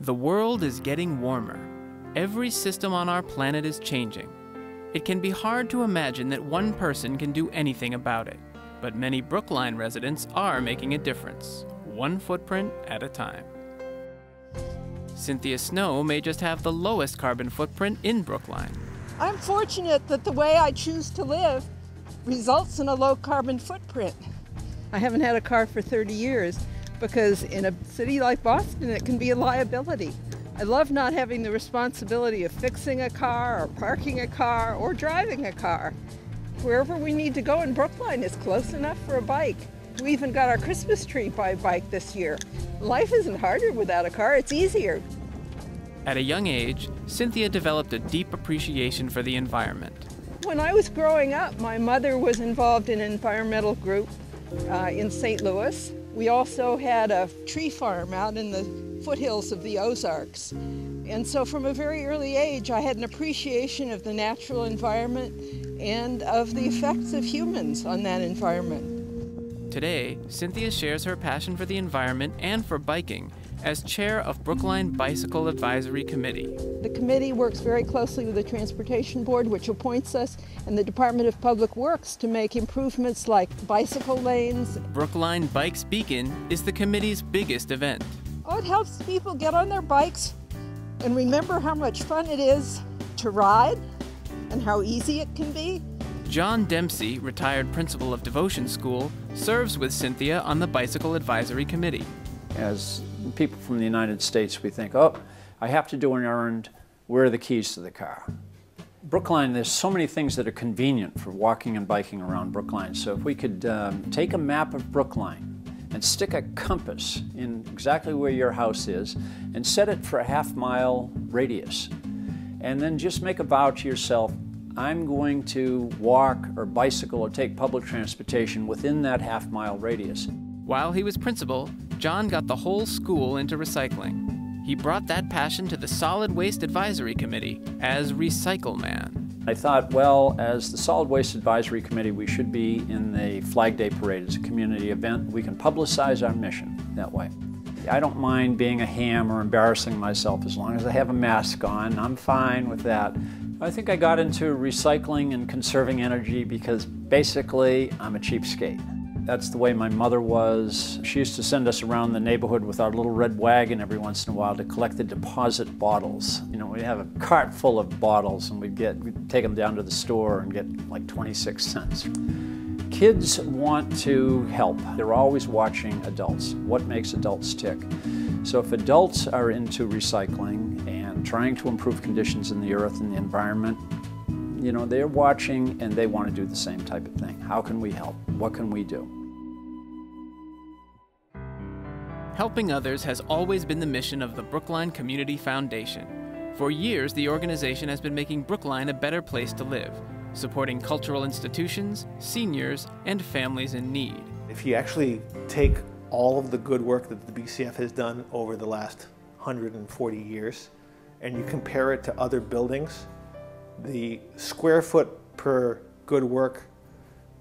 The world is getting warmer. Every system on our planet is changing. It can be hard to imagine that one person can do anything about it, but many Brookline residents are making a difference, one footprint at a time. Cynthia Snow may just have the lowest carbon footprint in Brookline. I'm fortunate that the way I choose to live results in a low carbon footprint. I haven't had a car for 30 years because in a city like Boston it can be a liability. I love not having the responsibility of fixing a car or parking a car or driving a car. Wherever we need to go in Brookline is close enough for a bike. We even got our Christmas tree by bike this year. Life isn't harder without a car, it's easier. At a young age, Cynthia developed a deep appreciation for the environment. When I was growing up, my mother was involved in an environmental group in St. Louis. We also had a tree farm out in the foothills of the Ozarks. And so from a very early age, I had an appreciation of the natural environment and of the effects of humans on that environment. Today, Cynthia shares her passion for the environment and for biking as chair of Brookline Bicycle Advisory Committee. The committee works very closely with the Transportation Board, which appoints us, and the Department of Public Works to make improvements like bicycle lanes. Brookline Bikes Beacon is the committee's biggest event. Oh, it helps people get on their bikes and remember how much fun it is to ride and how easy it can be. John Dempsey, retired principal of Devotion School, serves with Cynthia on the Bicycle Advisory Committee. As people from the United States, we think, oh, I have to do an errand, where are the keys to the car? Brookline, there's so many things that are convenient for walking and biking around Brookline. So if we could take a map of Brookline and stick a compass in exactly where your house is and set it for a half-mile radius, and then just make a vow to yourself, I'm going to walk or bicycle or take public transportation within that half-mile radius. While he was principal, John got the whole school into recycling. He brought that passion to the Solid Waste Advisory Committee as Recycle Man. I thought, well, as the Solid Waste Advisory Committee, we should be in the Flag Day Parade. It's a community event. We can publicize our mission that way. I don't mind being a ham or embarrassing myself as long as I have a mask on. I'm fine with that. I think I got into recycling and conserving energy because basically I'm a cheapskate. That's the way my mother was. She used to send us around the neighborhood with our little red wagon every once in a while to collect the deposit bottles. You know, we'd have a cart full of bottles and we'd take them down to the store and get like 26 cents. Kids want to help. They're always watching adults. What makes adults tick? So if adults are into recycling and trying to improve conditions in the earth and the environment, you know, they're watching and they want to do the same type of thing. How can we help? What can we do? Helping others has always been the mission of the Brookline Community Foundation. For years, the organization has been making Brookline a better place to live, supporting cultural institutions, seniors, and families in need. If you actually take all of the good work that the BCF has done over the last 140 years and you compare it to other buildings, the square foot per good work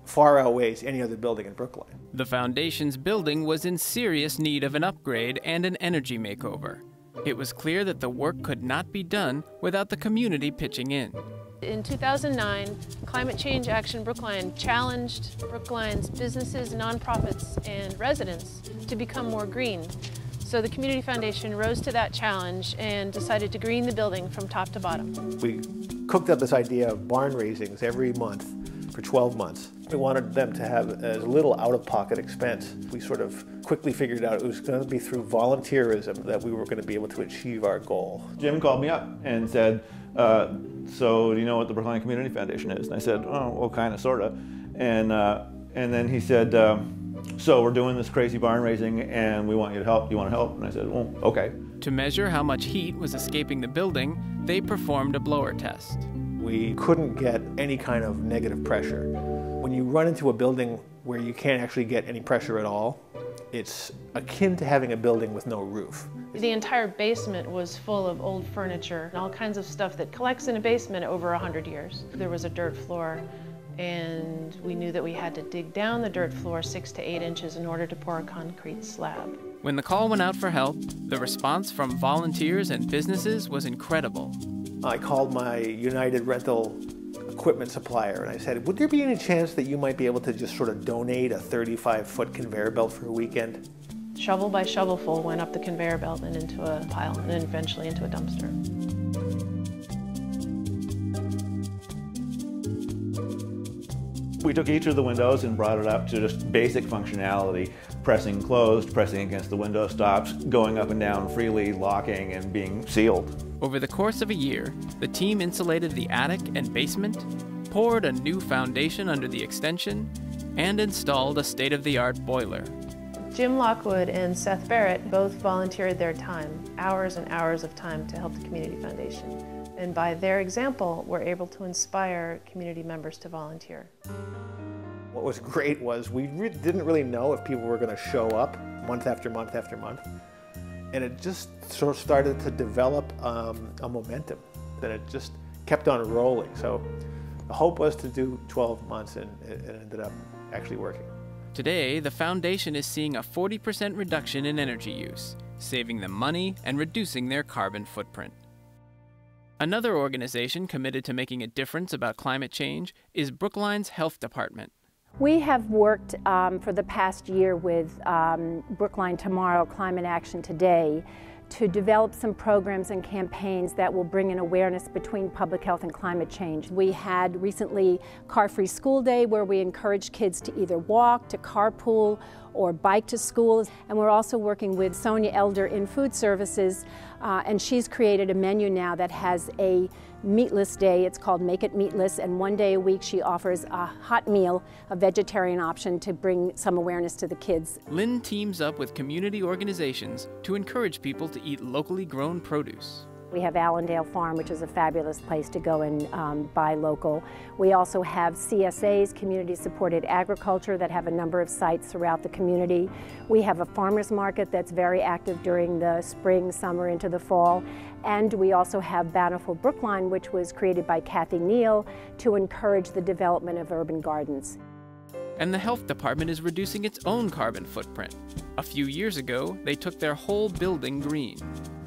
far outweighs any other building in Brookline. The foundation's building was in serious need of an upgrade and an energy makeover. It was clear that the work could not be done without the community pitching in. In 2009, Climate Change Action Brookline challenged Brookline's businesses, nonprofits, and residents to become more green. So the Community Foundation rose to that challenge and decided to green the building from top to bottom. We cooked up this idea of barn raisings every month for 12 months. We wanted them to have as little out-of-pocket expense. We sort of quickly figured out it was going to be through volunteerism that we were going to be able to achieve our goal. Jim called me up and said, so do you know what the Brookline Community Foundation is? And I said, oh, well, kind of, sort of. And then he said, so we're doing this crazy barn raising and we want you to help. Do you want to help? And I said, well, okay. To measure how much heat was escaping the building, they performed a blower test. We couldn't get any kind of negative pressure. When you run into a building where you can't actually get any pressure at all, it's akin to having a building with no roof. The entire basement was full of old furniture and all kinds of stuff that collects in a basement over 100 years. There was a dirt floor, and we knew that we had to dig down the dirt floor 6 to 8 inches in order to pour a concrete slab. When the call went out for help, the response from volunteers and businesses was incredible. I called my United Rental equipment supplier and I said, would there be any chance that you might be able to just sort of donate a 35-foot conveyor belt for a weekend? Shovel by shovelful went up the conveyor belt and into a pile and then eventually into a dumpster. We took each of the windows and brought it up to just basic functionality, pressing closed, pressing against the window stops, going up and down freely, locking and being sealed. Over the course of a year, the team insulated the attic and basement, poured a new foundation under the extension, and installed a state-of-the-art boiler. Jim Lockwood and Seth Barrett both volunteered their time, hours and hours of time, to help the Community Foundation. And by their example, were able to inspire community members to volunteer. What was great was we didn't really know if people were going to show up month after month after month. And it just sort of started to develop a momentum that it just kept on rolling. So the hope was to do 12 months and it ended up actually working. Today, the foundation is seeing a 40% reduction in energy use, saving them money and reducing their carbon footprint. Another organization committed to making a difference about climate change is Brookline's Health Department. We have worked for the past year with Brookline Tomorrow, Climate Action Today, to develop some programs and campaigns that will bring an awareness between public health and climate change. We had recently Car-Free School Day, where we encouraged kids to either walk, to carpool, or bike to school. And we're also working with Sonia Elder in Food Services, and she's created a menu now that has a meatless day. It's called Make It Meatless, and one day a week she offers a hot meal, a vegetarian option, to bring some awareness to the kids. LYNNE teams up with community organizations to encourage people to eat locally grown produce. We have Allendale Farm, which is a fabulous place to go and buy local. We also have CSAs, Community Supported Agriculture, that have a number of sites throughout the community. We have a farmers market that's very active during the spring, summer, into the fall. And we also have Bountiful Brookline, which was created by Kathy Neal to encourage the development of urban gardens. And the health department is reducing its own carbon footprint. A few years ago, they took their whole building green.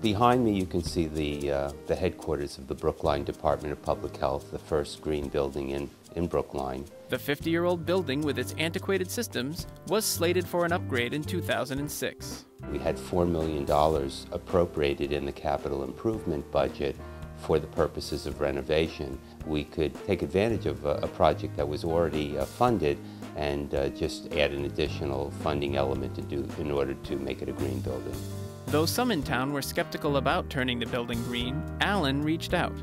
Behind me you can see the headquarters of the Brookline Department of Public Health, the first green building in Brookline. The 50-year-old building with its antiquated systems was slated for an upgrade in 2006. We had $4 million appropriated in the capital improvement budget for the purposes of renovation. We could take advantage of a project that was already funded and just add an additional funding element in order to make it a green building. Though some in town were skeptical about turning the building green, Alan reached out.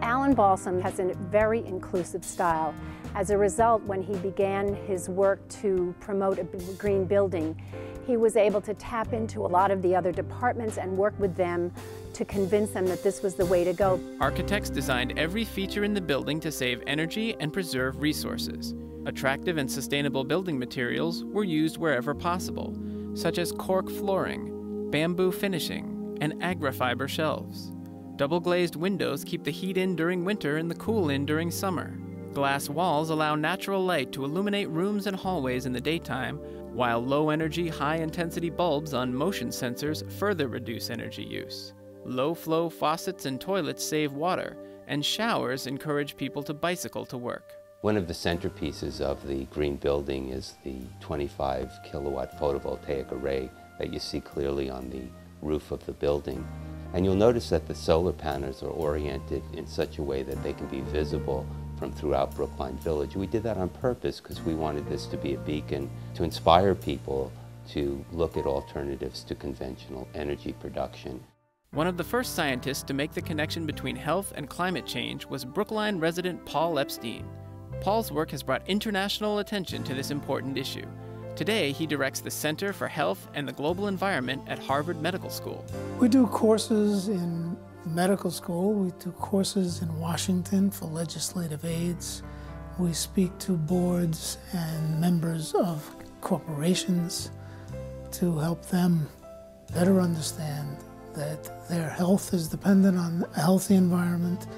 Alan Balsam has a very inclusive style. As a result, when he began his work to promote a green building, he was able to tap into a lot of the other departments and work with them to convince them that this was the way to go. Architects designed every feature in the building to save energy and preserve resources. Attractive and sustainable building materials were used wherever possible, such as cork flooring, bamboo finishing, and agrafiber shelves. Double-glazed windows keep the heat in during winter and the cool in during summer. Glass walls allow natural light to illuminate rooms and hallways in the daytime, while low-energy, high-intensity bulbs on motion sensors further reduce energy use. Low-flow faucets and toilets save water, and showers encourage people to bicycle to work. One of the centerpieces of the green building is the 25-kilowatt photovoltaic array that you see clearly on the roof of the building. And you'll notice that the solar panels are oriented in such a way that they can be visible from throughout Brookline Village. We did that on purpose because we wanted this to be a beacon to inspire people to look at alternatives to conventional energy production. One of the first scientists to make the connection between health and climate change was Brookline resident Paul Epstein. Paul's work has brought international attention to this important issue. Today, he directs the Center for Health and the Global Environment at Harvard Medical School. We do courses in medical school. We do courses in Washington for legislative aids. We speak to boards and members of corporations to help them better understand that their health is dependent on a healthy environment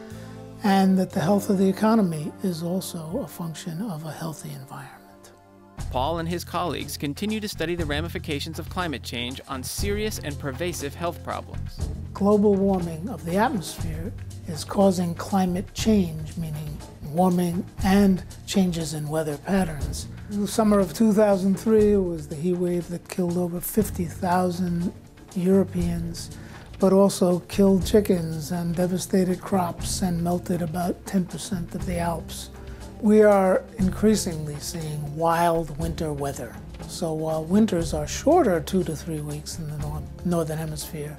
and that the health of the economy is also a function of a healthy environment. Paul and his colleagues continue to study the ramifications of climate change on serious and pervasive health problems. Global warming of the atmosphere is causing climate change, meaning warming and changes in weather patterns. In the summer of 2003, it was the heat wave that killed over 50,000 Europeans, but also killed chickens and devastated crops and melted about 10% of the Alps. We are increasingly seeing wild winter weather. So while winters are shorter, 2 to 3 weeks in the northern hemisphere,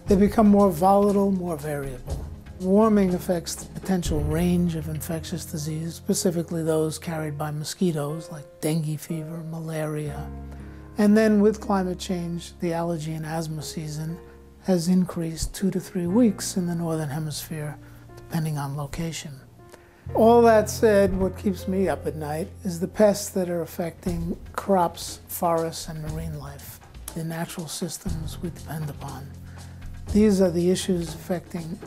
they become more volatile, more variable. Warming affects the potential range of infectious disease, specifically those carried by mosquitoes like dengue fever, malaria. And then with climate change, the allergy and asthma season has increased 2 to 3 weeks in the northern hemisphere, depending on location. All that said, what keeps me up at night is the pests that are affecting crops, forests, and marine life, the natural systems we depend upon. These are the issues affecting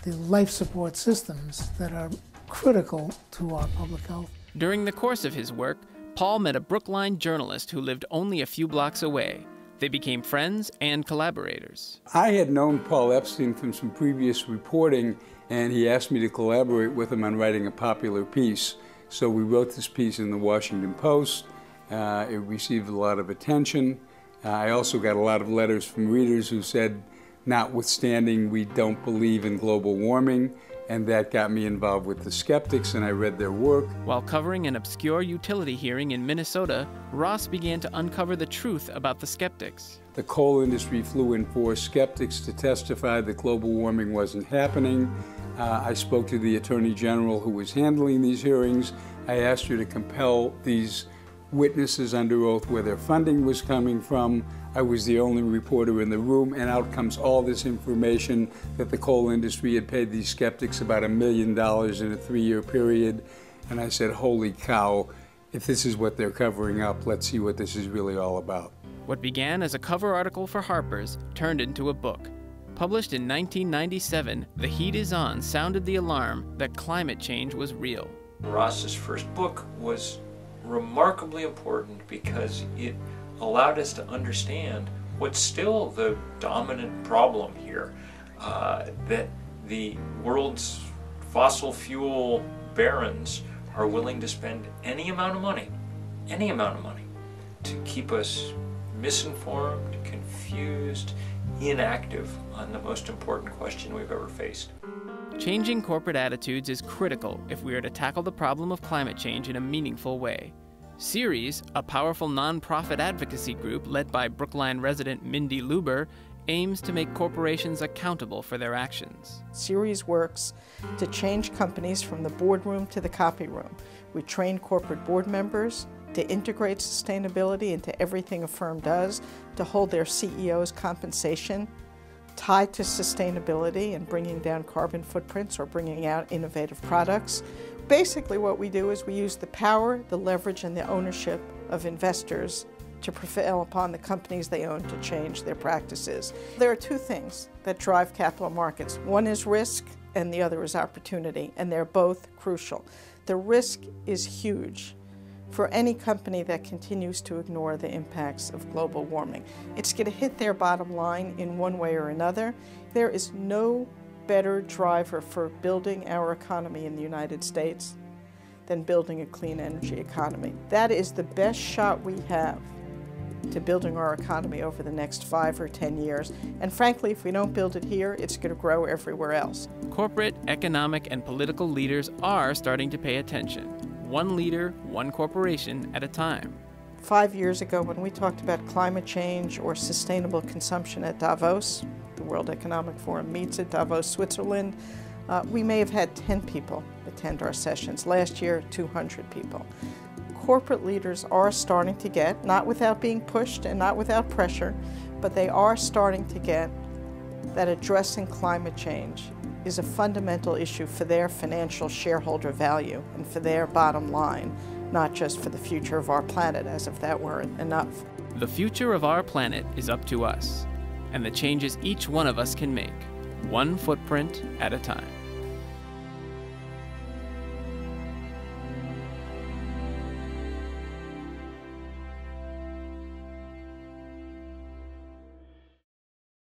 the life support systems that are critical to our public health. During the course of his work, Paul met a Brookline journalist who lived only a few blocks away. They became friends and collaborators. I had known Paul Epstein from some previous reporting, and he asked me to collaborate with him on writing a popular piece. So we wrote this piece in the Washington Post. It received a lot of attention. I also got a lot of letters from readers who said, notwithstanding, we don't believe in global warming, and that got me involved with the skeptics, and I read their work. While covering an obscure utility hearing in Minnesota, Ross began to uncover the truth about the skeptics. The coal industry flew in 4 skeptics to testify that global warming wasn't happening. I spoke to the Attorney General who was handling these hearings. I asked her to compel these witnesses under oath where their funding was coming from. I was the only reporter in the room, and out comes all this information that the coal industry had paid these skeptics about $1 million in a 3-year period. And I said, holy cow, if this is what they're covering up, let's see what this is really all about. What began as a cover article for Harper's turned into a book. Published in 1997, The Heat Is On sounded the alarm that climate change was real. Ross's first book was remarkably important because it allowed us to understand what's still the dominant problem here, that the world's fossil fuel barons are willing to spend any amount of money to keep us misinformed, confused, inactive on the most important question we've ever faced. Changing corporate attitudes is critical if we are to tackle the problem of climate change in a meaningful way. CERES, a powerful nonprofit advocacy group led by Brookline resident Mindy Luber, aims to make corporations accountable for their actions. CERES works to change companies from the boardroom to the copy room. We train corporate board members to integrate sustainability into everything a firm does, to hold their CEO's compensation tied to sustainability and bringing down carbon footprints or bringing out innovative products. Basically what we do is we use the power, the leverage, and the ownership of investors to prevail upon the companies they own to change their practices. There are 2 things that drive capital markets. One is risk and the other is opportunity, and they're both crucial. The risk is huge for any company that continues to ignore the impacts of global warming. It's going to hit their bottom line in one way or another. There is no better driver for building our economy in the United States than building a clean energy economy. That is the best shot we have to building our economy over the next 5 or 10 years. And frankly, if we don't build it here, it's going to grow everywhere else. Corporate, economic, and political leaders are starting to pay attention. One leader, one corporation at a time. 5 years ago, when we talked about climate change or sustainable consumption at Davos, the World Economic Forum meets at Davos, Switzerland, we may have had 10 people attend our sessions. Last year, 200 people. Corporate leaders are starting to get, not without being pushed and not without pressure, but they are starting to get that addressing climate change is a fundamental issue for their financial shareholder value and for their bottom line, not just for the future of our planet, as if that weren't enough. The future of our planet is up to us, and the changes each one of us can make, one footprint at a time.